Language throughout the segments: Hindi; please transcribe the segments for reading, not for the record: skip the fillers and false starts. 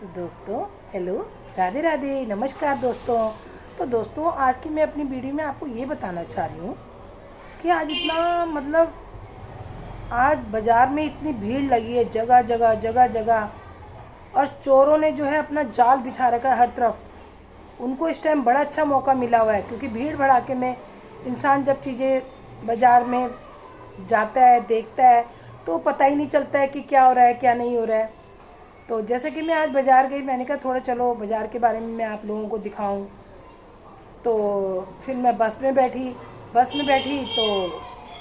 तो दोस्तों हेलो, राधे राधे, नमस्कार दोस्तों। तो दोस्तों आज की मैं अपनी वीडियो में आपको ये बताना चाह रही हूँ कि आज इतना आज बाज़ार में इतनी भीड़ लगी है, जगह जगह जगह जगह। और चोरों ने जो है अपना जाल बिछा रखा है हर तरफ। उनको इस टाइम बड़ा अच्छा मौका मिला हुआ है, क्योंकि भीड़ भड़ाके में इंसान जब चीज़ें बाज़ार में जाता है, देखता है, तो पता ही नहीं चलता है कि क्या हो रहा है क्या नहीं हो रहा है। तो जैसे कि मैं आज बाज़ार गई, मैंने कहा थोड़ा चलो बाज़ार के बारे में मैं आप लोगों को दिखाऊं। तो फिर मैं बस में बैठी तो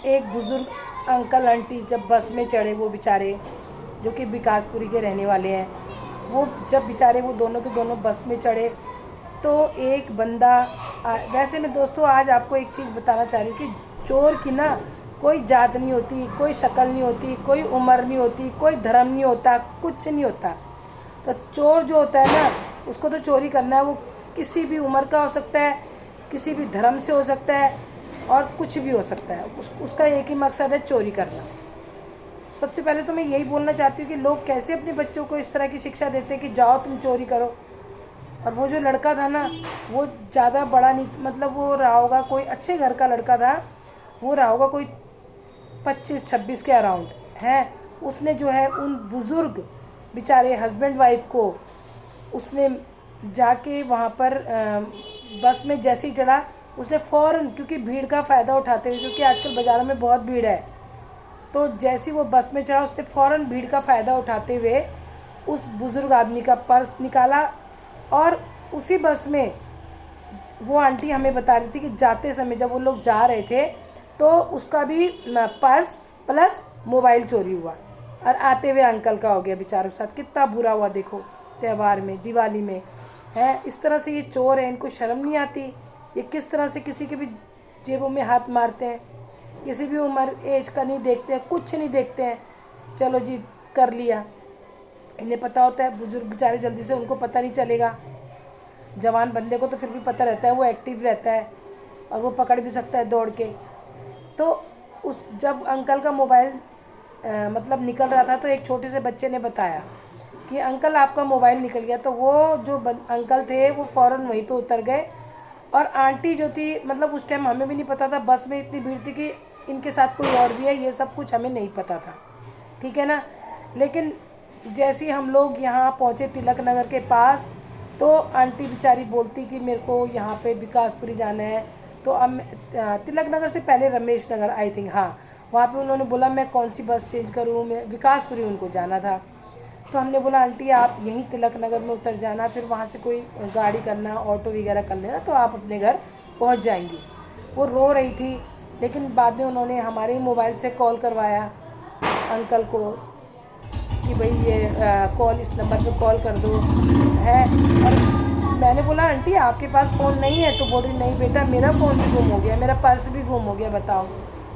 एक बुज़ुर्ग अंकल आंटी जब बस में चढ़े, वो बेचारे जो कि विकासपुरी के रहने वाले हैं, वो जब बेचारे वो दोनों के दोनों बस में चढ़े तो एक बंदा वैसे मैं दोस्तों आज आपको एक चीज़ बताना चाह रही हूँ कि चोर की ना कोई जात नहीं होती, कोई शक्ल नहीं होती, कोई उम्र नहीं होती, कोई धर्म नहीं होता, कुछ नहीं होता। तो चोर जो होता है ना, उसको तो चोरी करना है। वो किसी भी उम्र का हो सकता है, किसी भी धर्म से हो सकता है, और कुछ भी हो सकता है। उसका एक ही मकसद है, चोरी करना। सबसे पहले तो मैं यही बोलना चाहती हूँ कि लोग कैसे अपने बच्चों को इस तरह की शिक्षा देते हैं कि जाओ तुम चोरी करो। और वो जो लड़का था ना, वो ज़्यादा बड़ा नहीं, मतलब वो रहा होगा कोई अच्छे घर का लड़का था, वो रहा होगा कोई 25-26 के अराउंड है। उसने जो है उन बुज़ुर्ग बेचारे हस्बैंड वाइफ को, उसने जाके वहाँ पर बस में जैसे ही चढ़ा, उसने फ़ौरन, क्योंकि भीड़ का फ़ायदा उठाते हुए, क्योंकि आजकल बाज़ारों में बहुत भीड़ है, तो जैसे ही वो बस में चढ़ा उसने फ़ौरन भीड़ का फ़ायदा उठाते हुए उस बुज़ुर्ग आदमी का पर्स निकाला। और उसी बस में वो आंटी हमें बता रही थी कि जाते समय जब वो लोग जा रहे थे तो उसका भी पर्स प्लस मोबाइल चोरी हुआ। और आते हुए अंकल का हो गया बेचारों के साथ। कितना बुरा हुआ देखो, त्यौहार में, दिवाली में है इस तरह से ये चोर हैं, इनको शर्म नहीं आती। ये किस तरह से किसी के भी जेबों में हाथ मारते हैं, किसी भी उम्र एज का नहीं देखते हैं, कुछ नहीं देखते हैं। चलो जी, कर लिया। इन्हें पता होता है बुजुर्ग बेचारे जल्दी से उनको पता नहीं चलेगा। जवान बंदे को तो फिर भी पता रहता है, वो एक्टिव रहता है और वो पकड़ भी सकता है दौड़ के। तो उस जब अंकल का मोबाइल मतलब निकल रहा था, तो एक छोटे से बच्चे ने बताया कि अंकल आपका मोबाइल निकल गया। तो वो जो अंकल थे वो फ़ौरन वहीं पे उतर गए। और आंटी जो थी, मतलब उस टाइम हमें भी नहीं पता था, बस में इतनी भीड़ थी कि इनके साथ कोई और भी है, ये सब कुछ हमें नहीं पता था, ठीक है ना। लेकिन जैसे ही हम लोग यहाँ पहुँचे तिलक नगर के पास, तो आंटी बेचारी बोलती कि मेरे को यहाँ पे विकासपुरी जाना है। तो अब तिलक नगर से पहले रमेश नगर आई थिंक, हाँ, वहाँ पे उन्होंने बोला मैं कौन सी बस चेंज करूँ, मैं विकासपुरी उनको जाना था। तो हमने बोला आंटी आप यहीं तिलक नगर में उतर जाना, फिर वहाँ से कोई गाड़ी करना, ऑटो वगैरह कर लेना, तो आप अपने घर पहुँच जाएंगी। वो रो रही थी, लेकिन बाद में उन्होंने हमारे ही मोबाइल से कॉल करवाया अंकल को कि भाई ये कॉल इस नंबर पे कॉल कर दो है। और मैंने बोला आंटी आपके पास फ़ोन नहीं है? तो बोल रही नहीं बेटा, मेरा फ़ोन भी गुम हो गया, मेरा पर्स भी गुम हो गया। बताओ,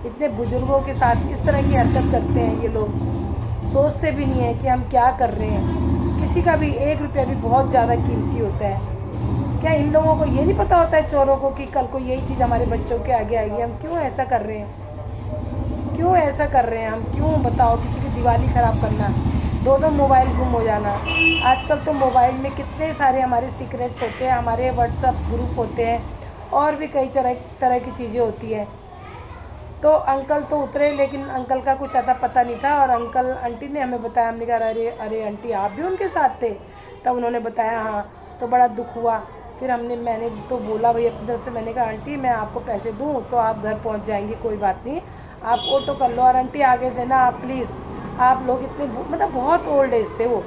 इतने बुज़ुर्गों के साथ इस तरह की हरकत करते हैं ये लोग, सोचते भी नहीं है कि हम क्या कर रहे हैं। किसी का भी 1 रुपया भी बहुत ज़्यादा कीमती होता है। क्या इन लोगों को ये नहीं पता होता है चोरों को कि कल को यही चीज़ हमारे बच्चों के आगे आएगी? हम क्यों ऐसा कर रहे हैं, क्यों ऐसा कर रहे हैं हम, क्यों? बताओ, किसी की दिवाली ख़राब करना, दो दो मोबाइल गुम हो जाना। आजकल तो मोबाइल में कितने सारे हमारे सीक्रेट्स होते हैं, हमारे व्हाट्सअप ग्रुप होते हैं, और भी कई तरह की चीज़ें होती हैं। तो अंकल तो उतरे, लेकिन अंकल का कुछ अता पता नहीं था। और अंकल आंटी ने हमें बताया, हमने कहा अरे अरे आंटी आप भी उनके साथ थे? तब उन्होंने बताया हाँ। तो बड़ा दुख हुआ। फिर मैंने तो बोला भाई अपनी तरफ से, मैंने कहा आंटी मैं आपको पैसे दूँ तो आप घर पहुंच जाएंगी, कोई बात नहीं, आप ऑटो कर लो। और आंटी आगे से ना आप प्लीज़, आप लोग इतने मतलब बहुत ओल्ड एज थे वो,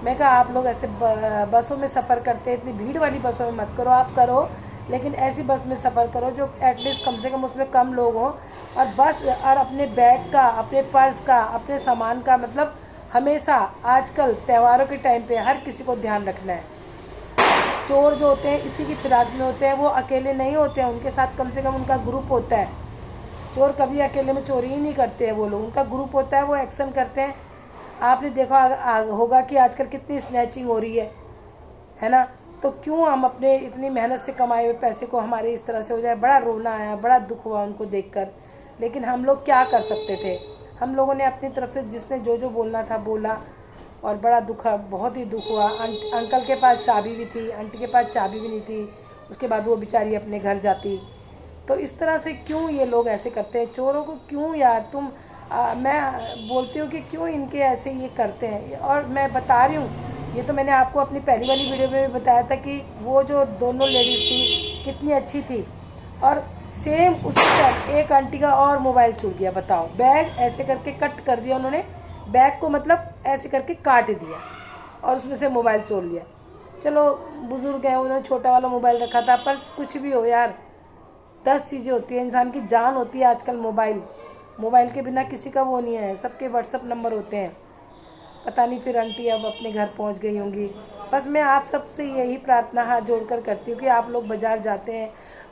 मैं कहा आप लोग ऐसे बसों में सफ़र करते, इतनी भीड़ वाली बसों में मत करो, आप करो लेकिन ऐसी बस में सफ़र करो जो एटलीस्ट कम से कम उसमें कम लोग हों। और बस, और अपने बैग का, अपने पर्स का, अपने सामान का, मतलब हमेशा आजकल त्योहारों के टाइम पे हर किसी को ध्यान रखना है। चोर जो होते हैं इसी की फिराक में होते हैं, वो अकेले नहीं होते हैं, उनके साथ कम से कम उनका ग्रुप होता है। चोर कभी अकेले में चोरी ही नहीं करते हैं वो लोग, उनका ग्रुप होता है, वो एक्शन करते हैं। आपने देखा होगा कि आजकल कितनी स्नैचिंग हो रही है ना। तो क्यों हम अपने इतनी मेहनत से कमाए हुए पैसे को हमारे इस तरह से हो जाए? बड़ा रोना आया, बड़ा दुख हुआ उनको देखकर। लेकिन हम लोग क्या कर सकते थे? हम लोगों ने अपनी तरफ से जिसने जो जो बोलना था बोला। और बड़ा दुख, बहुत ही दुख हुआ। अंकल के पास चाबी भी थी, आंटी के पास चाबी भी नहीं थी, उसके बाद वो बेचारी अपने घर जाती। तो इस तरह से क्यों ये लोग ऐसे करते हैं चोरों को? क्यों यार तुम मैं बोलती हूँ कि क्यों इनके ऐसे ये करते हैं। और मैं बता रही हूँ, ये तो मैंने आपको अपनी पहली वाली वीडियो में भी बताया था कि वो जो दोनों लेडीज़ थी कितनी अच्छी थी, और सेम उसी टाइम एक आंटी का और मोबाइल छूट गया। बताओ, बैग ऐसे करके कट कर दिया उन्होंने, बैग को मतलब ऐसे करके काट दिया और उसमें से मोबाइल चोर लिया। चलो बुज़ुर्ग हैं, उन्होंने छोटा वाला मोबाइल रखा था, पर कुछ भी हो यार, 10 चीज़ें होती हैं, इंसान की जान होती है आजकल। मोबाइल के बिना किसी का वो नहीं है, सबके व्हाट्सअप नंबर होते हैं। पता नहीं फिर आंटी अब अपने घर पहुंच गई होंगी। बस मैं आप सबसे यही प्रार्थना हाथ जोड़कर करती हूँ कि आप लोग बाज़ार जाते हैं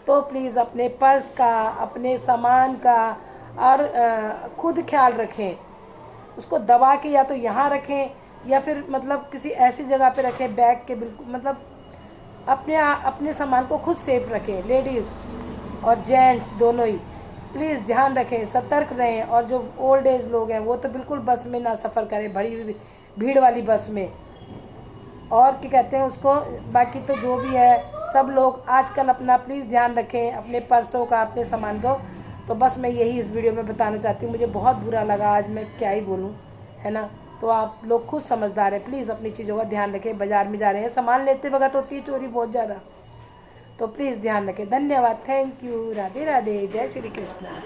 तो प्लीज़ अपने पर्स का, अपने सामान का और खुद ख्याल रखें। उसको दबा के या तो यहाँ रखें या फिर मतलब किसी ऐसी जगह पे रखें, बैग के बिल्कुल मतलब अपने सामान को खुद सेफ रखें, लेडीज़ और जेंट्स दोनों ही। प्लीज़ ध्यान रखें, सतर्क रहें। और जो ओल्ड एज लोग हैं वो तो बिल्कुल बस में ना सफ़र करें, भरी हुई भीड़ वाली बस में। और क्या कहते हैं उसको, बाकी तो जो भी है सब लोग आजकल अपना प्लीज़ ध्यान रखें, अपने पर्सों का, अपने सामान को। तो बस मैं यही इस वीडियो में बताना चाहती हूँ। मुझे बहुत बुरा लगा, आज मैं क्या ही बोलूँ, है ना। तो आप लोग खुद समझदार हैं, प्लीज़ अपनी चीज़ों का ध्यान रखें। बाज़ार में जा रहे हैं, सामान लेते वक्त होती है चोरी बहुत ज़्यादा, तो प्लीज़ ध्यान रखें। धन्यवाद, थैंक यू, राधे राधे, जय श्री कृष्णा।